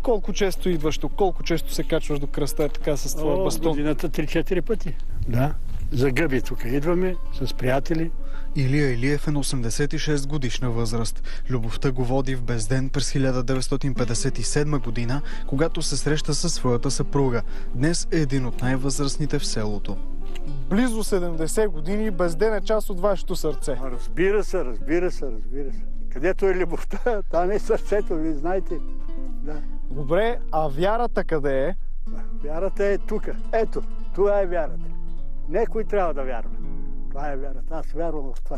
Колко често идваш тук? Колко често се качваш до кръста така с твоя бастон? Годината 3-4 пъти. Да. За гъби тук идваме с приятели. Илия Илиев е на 86 годишна възраст. Любовта го води в Безден през 1957 година, когато се среща със своята съпруга. Днес е един от най-възрастните в селото. Близо 70 години, Безден е част от вашето сърце. Разбира се. Където е любовта, там е сърцето, вие знаете. Да. Добре, а вярата къде е? Вярата е тук. Ето, това е вярата. Некой трябва да вярва. Това е вярата. Аз вярвам в това,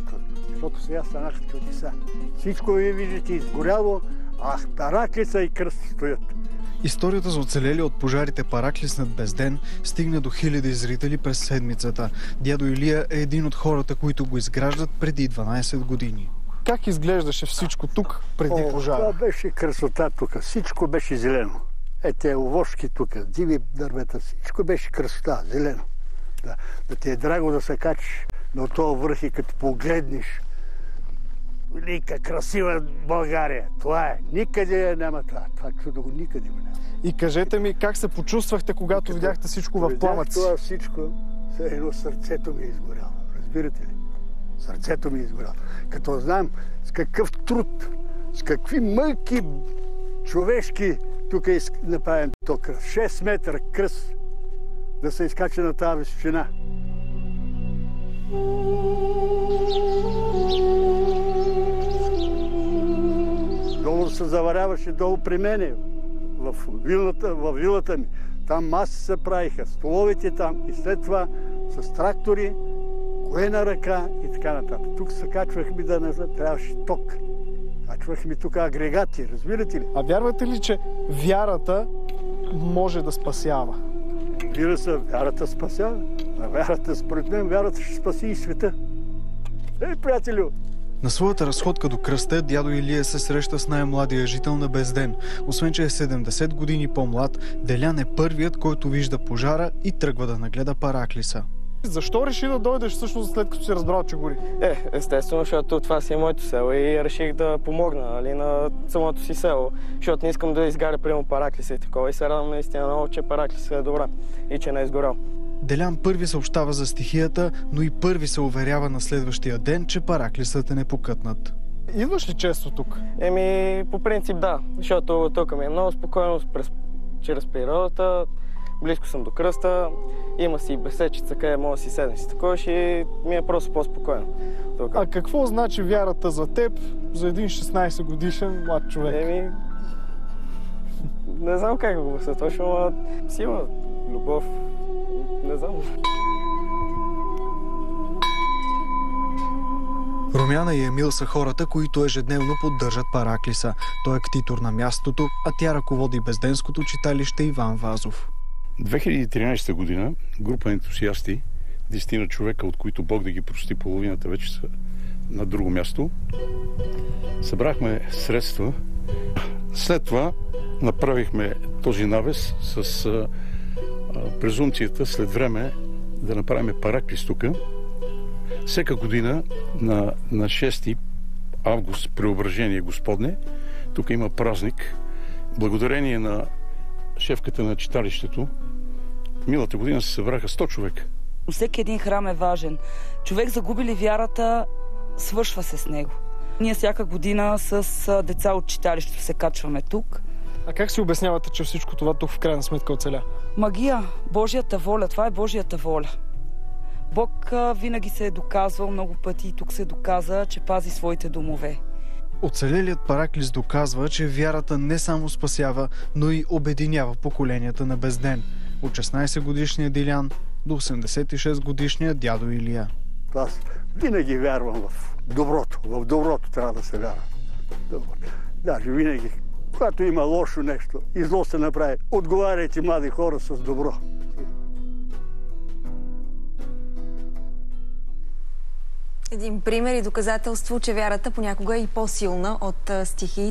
защото сега станаха чудеса. Всичко вие виждате изгоряло, а Параклиса и кръст стоят. Историята за оцелели от пожарите Параклис над Безден стигна до хиляди зрители през седмицата. Дядо Илия е един от хората, които го изграждат преди 12 години. Как изглеждаше всичко тук преди пожара? Това беше красота тук. Всичко беше зелено. Ете овошки тук, диви дървета, всичко беше красота, зелено. Да ти е драго да се качиш на този връх и като погледнеш. Велика, красива България. Това е. Никъде няма това. Това чудо го никъде няма. И кажете ми, как се почувствахте, когато видяхте всичко в пламъци? Това всичко, едно сърцето ми е изгоряло. Разбирате ли? Сърцето ми е изгоряло. Като знам с какъв труд, с какви мъки човешки тук е направен то кръст. 6 метра кръст да се изкача на тази височина. Долу се заваряваше, долу при мене, в вилата ми. Там маси се правиха, столовете там и след това с трактори, кое на ръка и така нататък. Тук се качвахме да назад, трябваше ток. Качвахме тук агрегати, разбирате ли? А вярвате ли, че вярата може да спасява? Разбира се, вярата спасява. А вярата, според мен, вярата ще спаси и света. Приятелю! На своята разходка до кръста дядо Илия се среща с най-младия жител на Безден. Освен, че е 70 години по-млад, Делян е първият, който вижда пожара и тръгва да нагледа Параклиса. Защо реши да дойдеш всъщност след като си разбрал, че гори? Естествено, защото това си е моето село и реших да помогна на самото си село, защото не искам да изгаря прямо Параклиса и такова. И се радвам наистина много, че Параклиса е добра и че не е изгорял. Делян първи съобщава за стихията, но и първи се уверява на следващия ден, че Параклисът е непокътнат. Идваш ли често тук? По принцип да, защото тук ми е много спокойно чрез природата. Близко съм до кръста, има си бесечица, къде мога да си седнеш, такова и ми е просто по-спокойно. А какво значи вярата за теб, за един 16 годишен млад човек? Не знам как го обясня точно, но сила, любов, не знам. Румяна и Емил са хората, които ежедневно поддържат Параклиса. Той е ктитор на мястото, а тя ръководи безденското читалище Иван Вазов. 2013 година група ентусиасти, 10 човека, от които Бог да ги прости, половината вече са на друго място, събрахме средства. След това направихме този навес с презумцията след време да направим Параклис тук. Всека година на 6 август, Преображение Господне, тук има празник. Благодарение на шефката на читалището, миналата година се събраха 100 човека. Всеки един храм е важен. Човек загубили вярата, свършва се с него. Ние всяка година с деца от читалището се качваме тук. А как си обяснявате, че всичко това тук в крайна сметка оцеля? Магия, Божията воля, това е Божията воля. Бог винаги се е доказвал много пъти и тук се доказа, че пази своите домове. Оцелелият Параклис доказва, че вярата не само спасява, но и обединява поколенията на Безден. От 16-годишния Делян до 86-годишния дядо Илия. Аз винаги вярвам в доброто. В доброто трябва да се вярва. Даже винаги, когато има лошо нещо и зло се направи, отговаряйте, млади хора, с добро. Един пример и доказателство, че вярата понякога е и по-силна от стихиите.